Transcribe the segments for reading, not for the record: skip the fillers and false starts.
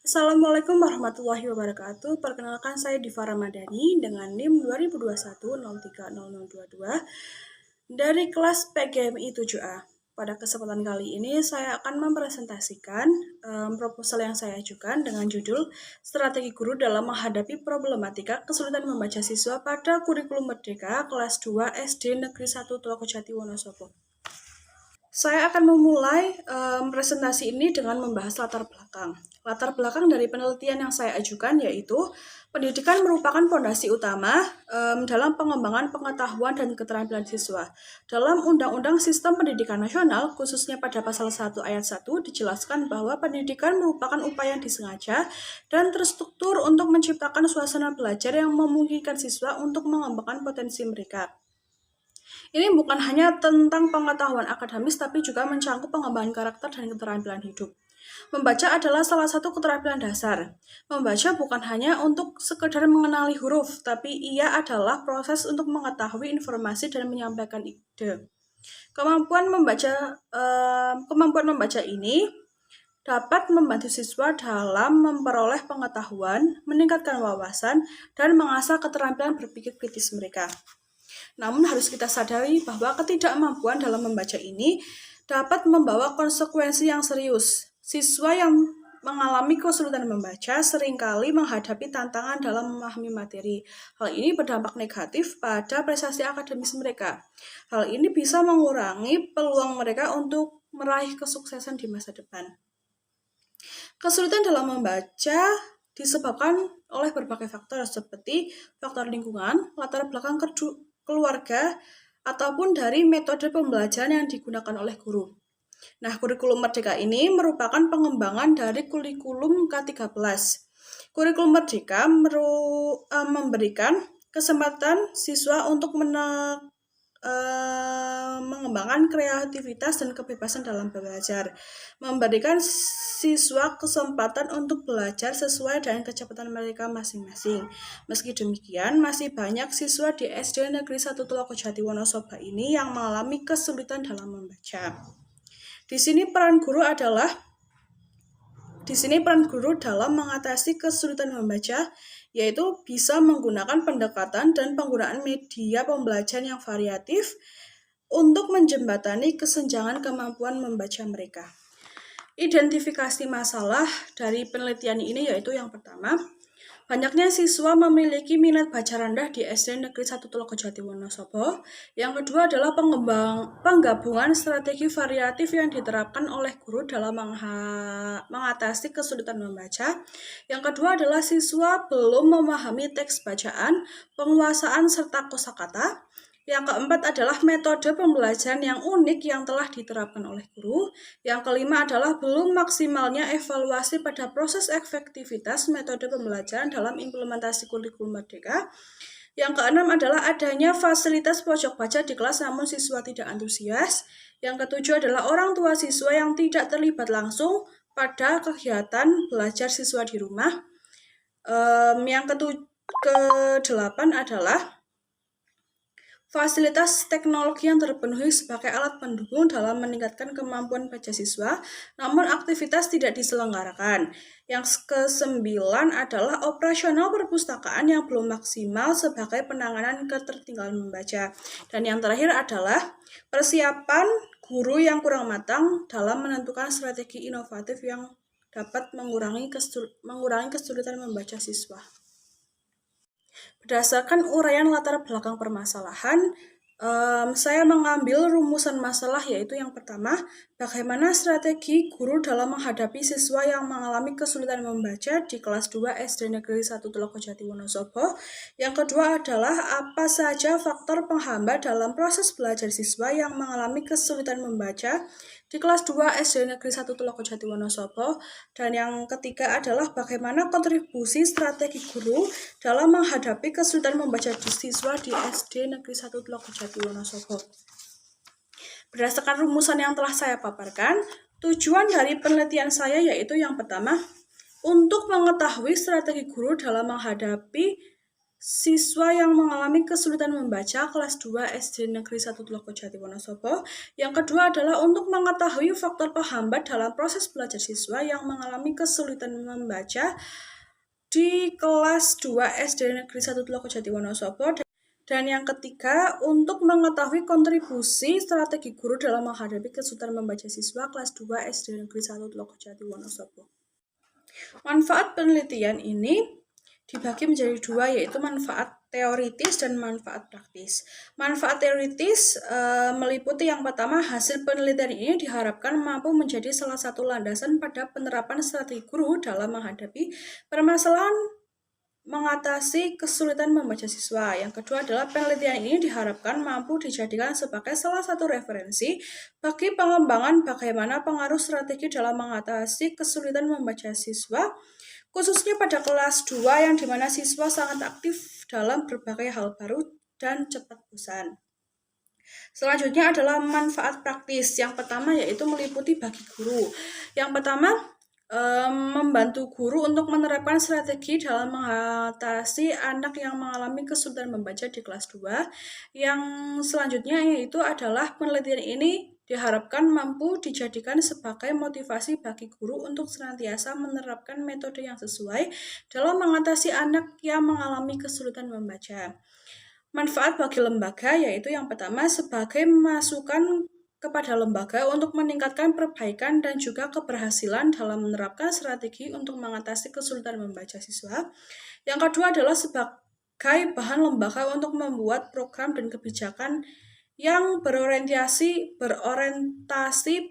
Assalamualaikum warahmatullahi wabarakatuh. Perkenalkan saya Diva Ramadhani dengan NIM 2021-030022 dari kelas PGMI 7A. Pada kesempatan kali ini saya akan mempresentasikan proposal yang saya ajukan dengan judul Strategi Guru dalam Menghadapi Problematika Kesulitan Membaca Siswa pada Kurikulum Merdeka kelas 2 SD Negeri 1 Tulokojati Wonosobo. Saya akan memulai presentasi ini dengan membahas latar belakang. Latar belakang dari penelitian yang saya ajukan yaitu pendidikan merupakan fondasi utama dalam pengembangan pengetahuan dan keterampilan siswa. Dalam Undang-Undang Sistem Pendidikan Nasional, khususnya pada pasal 1 ayat 1, dijelaskan bahwa pendidikan merupakan upaya yang disengaja dan terstruktur untuk menciptakan suasana belajar yang memungkinkan siswa untuk mengembangkan potensi mereka. Ini bukan hanya tentang pengetahuan akademis, tapi juga mencangkup pengembangan karakter dan keterampilan hidup. Membaca adalah salah satu keterampilan dasar. Membaca bukan hanya untuk sekedar mengenali huruf, tapi ia adalah proses untuk mengetahui informasi dan menyampaikan ide. Kemampuan membaca ini dapat membantu siswa dalam memperoleh pengetahuan, meningkatkan wawasan, dan mengasah keterampilan berpikir kritis mereka. Namun harus kita sadari bahwa ketidakmampuan dalam membaca ini dapat membawa konsekuensi yang serius. Siswa yang mengalami kesulitan membaca seringkali menghadapi tantangan dalam memahami materi. Hal ini berdampak negatif pada prestasi akademis mereka. Hal ini bisa mengurangi peluang mereka untuk meraih kesuksesan di masa depan. Kesulitan dalam membaca disebabkan oleh berbagai faktor seperti faktor lingkungan, latar belakang keluarga, ataupun dari metode pembelajaran yang digunakan oleh guru. Nah, kurikulum Merdeka ini merupakan pengembangan dari kurikulum K13. Kurikulum Merdeka memberikan kesempatan siswa untuk mengembangkan kreativitas dan kebebasan dalam belajar, memberikan siswa kesempatan untuk belajar sesuai dengan kecepatan mereka masing-masing. Meski demikian, masih banyak siswa di SD Negeri 1 Tulokojati Wonosobo ini yang mengalami kesulitan dalam membaca. Di sini peran guru dalam mengatasi kesulitan membaca, yaitu bisa menggunakan pendekatan dan penggunaan media pembelajaran yang variatif untuk menjembatani kesenjangan kemampuan membaca mereka. Identifikasi masalah dari penelitian ini yaitu yang pertama, banyaknya siswa memiliki minat baca rendah di SD Negeri 1 Tulokojati Wonosobo. Yang kedua adalah penggabungan strategi variatif yang diterapkan oleh guru dalam mengatasi kesulitan membaca. Yang kedua adalah siswa belum memahami teks bacaan, penguasaan serta kosakata. Yang keempat adalah metode pembelajaran yang unik yang telah diterapkan oleh guru. Yang kelima adalah belum maksimalnya evaluasi pada proses efektivitas metode pembelajaran dalam implementasi kurikulum Merdeka. Yang keenam adalah adanya fasilitas pojok baca di kelas namun siswa tidak antusias. Yang ketujuh adalah orang tua siswa yang tidak terlibat langsung pada kegiatan belajar siswa di rumah. Yang kedelapan adalah fasilitas teknologi yang terpenuhi sebagai alat pendukung dalam meningkatkan kemampuan baca siswa, namun aktivitas tidak diselenggarakan. Yang kesembilan adalah operasional perpustakaan yang belum maksimal sebagai penanganan ketertinggalan membaca. Dan yang terakhir adalah persiapan guru yang kurang matang dalam menentukan strategi inovatif yang dapat mengurangi kesulitan membaca siswa. Berdasarkan uraian latar belakang permasalahan, saya mengambil rumusan masalah yaitu yang pertama, bagaimana strategi guru dalam menghadapi siswa yang mengalami kesulitan membaca di kelas 2 SD Negeri 1 Tulokojati Wonosobo. Yang kedua adalah apa saja faktor penghambat dalam proses belajar siswa yang mengalami kesulitan membaca di kelas 2 SD Negeri 1 Tulokojati Wonosobo. Dan yang ketiga adalah bagaimana kontribusi strategi guru dalam menghadapi kesulitan membaca siswa di SD Negeri 1 Tulokojati Wonosobo. Berdasarkan rumusan yang telah saya paparkan, tujuan dari penelitian saya yaitu yang pertama, untuk mengetahui strategi guru dalam menghadapi siswa yang mengalami kesulitan membaca kelas 2 SD Negeri 1 Tlogojati Wonosobo. Yang kedua adalah untuk mengetahui faktor penghambat dalam proses belajar siswa yang mengalami kesulitan membaca di kelas 2 SD Negeri 1 Tlogojati Wonosobo. Dan yang ketiga, untuk mengetahui kontribusi strategi guru dalam menghadapi kesulitan membaca siswa kelas 2 SD Negeri 1 Tlogojati Wonosobo. Manfaat penelitian ini dibagi menjadi dua, yaitu manfaat teoritis dan manfaat praktis. Manfaat teoritis meliputi yang pertama, hasil penelitian ini diharapkan mampu menjadi salah satu landasan pada penerapan strategi guru dalam menghadapi permasalahan mengatasi kesulitan membaca siswa. Yang kedua adalah penelitian ini diharapkan mampu dijadikan sebagai salah satu referensi bagi pengembangan bagaimana pengaruh strategi dalam mengatasi kesulitan membaca siswa, khususnya pada kelas 2 yang dimana siswa sangat aktif dalam berbagai hal baru dan cepat bosan. Selanjutnya adalah manfaat praktis. Yang pertama yaitu meliputi bagi guru. Yang pertama, membantu guru untuk menerapkan strategi dalam mengatasi anak yang mengalami kesulitan membaca di kelas 2. Yang selanjutnya yaitu adalah penelitian ini diharapkan mampu dijadikan sebagai motivasi bagi guru untuk senantiasa menerapkan metode yang sesuai dalam mengatasi anak yang mengalami kesulitan membaca. Manfaat bagi lembaga yaitu yang pertama sebagai masukan kepada lembaga untuk meningkatkan perbaikan dan juga keberhasilan dalam menerapkan strategi untuk mengatasi kesulitan membaca siswa. Yang kedua adalah sebagai bahan lembaga untuk membuat program dan kebijakan yang berorientasi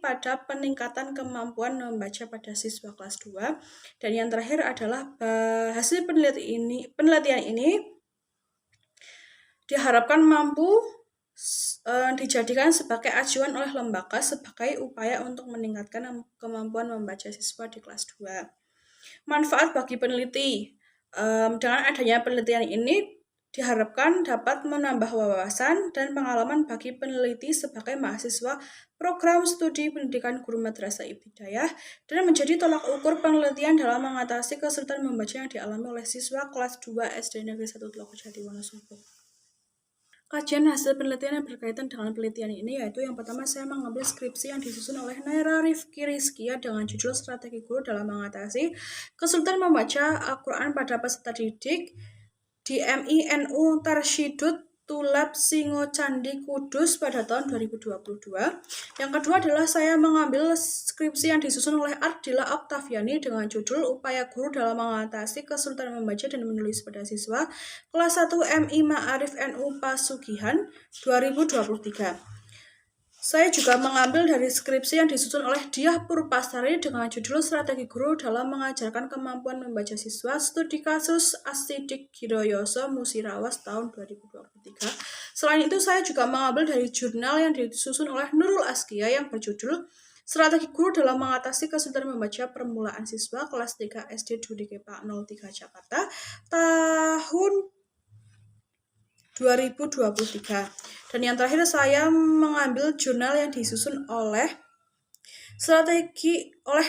pada peningkatan kemampuan membaca pada siswa kelas 2. Dan yang terakhir adalah hasil penelitian ini diharapkan mampu dijadikan sebagai acuan oleh lembaga sebagai upaya untuk meningkatkan kemampuan membaca siswa di kelas 2. Manfaat bagi peneliti. Dengan adanya penelitian ini diharapkan dapat menambah wawasan dan pengalaman bagi peneliti sebagai mahasiswa program studi pendidikan guru madrasah ibtidaiyah dan menjadi tolak ukur penelitian dalam mengatasi kesulitan membaca yang dialami oleh siswa kelas 2 SD Negeri 1 Tlogojati Wonosobo. Kajian hasil penelitian yang berkaitan dengan penelitian ini yaitu yang pertama, saya mengambil skripsi yang disusun oleh Naira Rifki Rizkia dengan judul Strategi Guru dalam Mengatasi Kesulitan Membaca Al-Quran pada Peserta Didik di MINU Tarsyidut Tulab Singocandi Kudus pada tahun 2022. Yang kedua adalah saya mengambil skripsi yang disusun oleh Ardila Oktaviani dengan judul Upaya Guru dalam Mengatasi Kesulitan Membaca dan Menulis pada Siswa Kelas 1 MI Ma'arif NU Pasugihan 2023. Saya juga mengambil dari skripsi yang disusun oleh Diah Purpasari dengan judul Strategi Guru dalam Mengajarkan Kemampuan Membaca Siswa Studi Kasus Asidik Hiroyoso Musirawas tahun 2023. Selain itu, saya juga mengambil dari jurnal yang disusun oleh Nurul Askia yang berjudul Strategi Guru dalam Mengatasi Kesulitan Membaca Permulaan Siswa Kelas 3 SD Dudi Kepa 03 Jakarta tahun 2023. Dan yang terakhir saya mengambil jurnal yang disusun oleh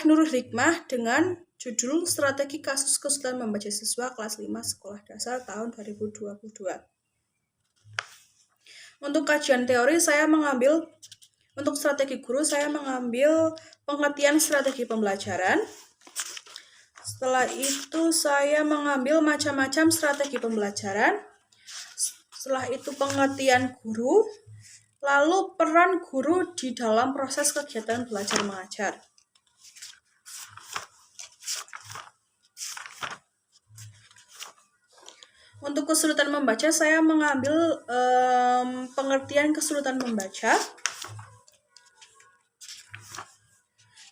Nurul Hikmah dengan judul Strategi Kasus Kesulitan Membaca Siswa Kelas 5 Sekolah Dasar tahun 2022. Untuk kajian teori untuk strategi guru saya mengambil pengertian strategi pembelajaran. Setelah itu saya mengambil macam-macam strategi pembelajaran. Setelah itu pengertian guru, lalu peran guru di dalam proses kegiatan belajar mengajar. Untuk kesulitan membaca, saya mengambil pengertian kesulitan membaca.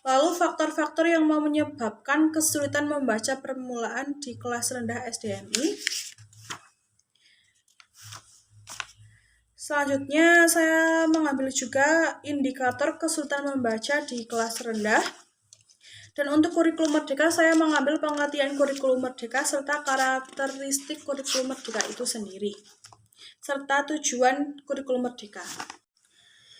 Lalu faktor-faktor yang menyebabkan kesulitan membaca permulaan di kelas rendah SDMI. Selanjutnya, saya mengambil juga indikator kesulitan membaca di kelas rendah. Dan untuk kurikulum merdeka, saya mengambil pengertian kurikulum merdeka serta karakteristik kurikulum merdeka itu sendiri, serta tujuan kurikulum merdeka.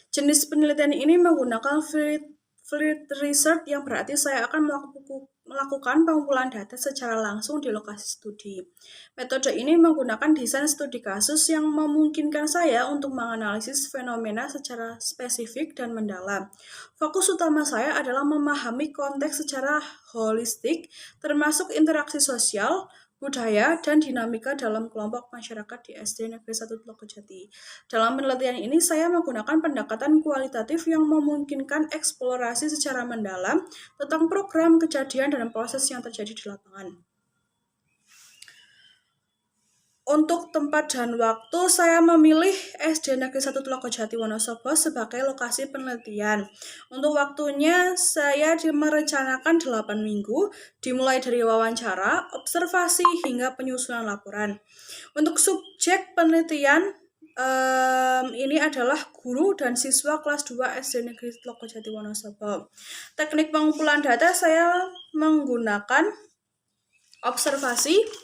Jenis penelitian ini menggunakan field research, yang berarti saya akan melakukan pengumpulan data secara langsung di lokasi studi. Metode ini menggunakan desain studi kasus yang memungkinkan saya untuk menganalisis fenomena secara spesifik dan mendalam. Fokus utama saya adalah memahami konteks secara holistik, termasuk interaksi sosial, budaya, dan dinamika dalam kelompok masyarakat di SD Negeri 1 Tlogojati. Dalam penelitian ini, saya menggunakan pendekatan kualitatif yang memungkinkan eksplorasi secara mendalam tentang program, kejadian, dan proses yang terjadi di lapangan. Untuk tempat dan waktu, saya memilih SD Negeri 1 Tlogojati Wonosobo sebagai lokasi penelitian. Untuk waktunya, saya merencanakan 8 minggu, dimulai dari wawancara, observasi, hingga penyusunan laporan. Untuk subjek penelitian, ini adalah guru dan siswa kelas 2 SD Negeri Tlogojati Wonosobo. Teknik pengumpulan data saya menggunakan observasi,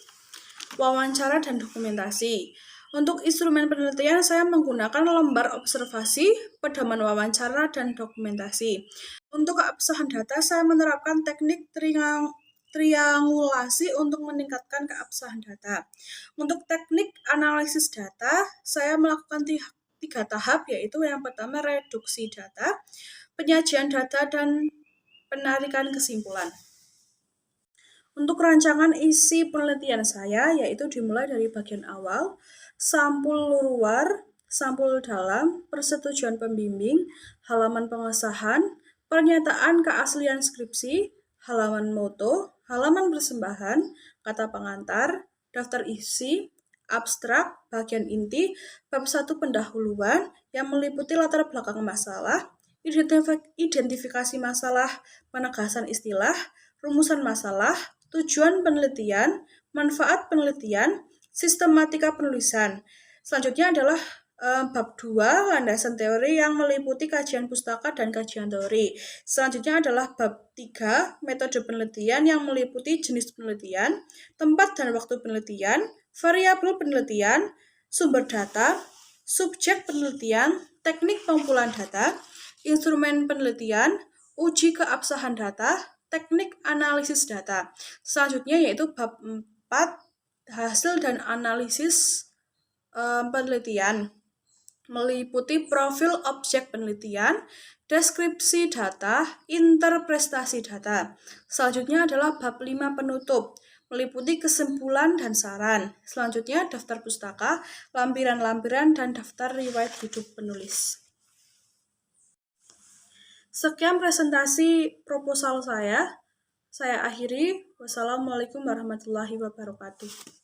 wawancara, dan dokumentasi. Untuk instrumen penelitian, saya menggunakan lembar observasi, pedoman wawancara, dan dokumentasi. Untuk keabsahan data, saya menerapkan teknik triangulasi untuk meningkatkan keabsahan data. Untuk teknik analisis data, saya melakukan 3 tahap, yaitu yang pertama reduksi data, penyajian data, dan penarikan kesimpulan. Untuk rancangan isi penelitian saya, yaitu dimulai dari bagian awal, sampul luar, sampul dalam, persetujuan pembimbing, halaman pengesahan, pernyataan keaslian skripsi, halaman moto, halaman persembahan, kata pengantar, daftar isi, abstrak, bagian inti, bab 1 pendahuluan yang meliputi latar belakang masalah, identifikasi masalah, penegasan istilah, rumusan masalah, tujuan penelitian, manfaat penelitian, sistematika penulisan. Selanjutnya adalah bab 2, landasan teori yang meliputi kajian pustaka dan kajian teori. Selanjutnya adalah bab 3, metode penelitian yang meliputi jenis penelitian, tempat dan waktu penelitian, variabel penelitian, sumber data, subjek penelitian, teknik pengumpulan data, instrumen penelitian, uji keabsahan data, teknik analisis data. Selanjutnya yaitu bab 4, hasil dan analisis penelitian, meliputi profil objek penelitian, deskripsi data, interpretasi data. Selanjutnya adalah bab 5 penutup, meliputi kesimpulan dan saran. Selanjutnya daftar pustaka, lampiran-lampiran, dan daftar riwayat hidup penulis. Sekian presentasi proposal saya. Saya akhiri. Wassalamualaikum warahmatullahi wabarakatuh.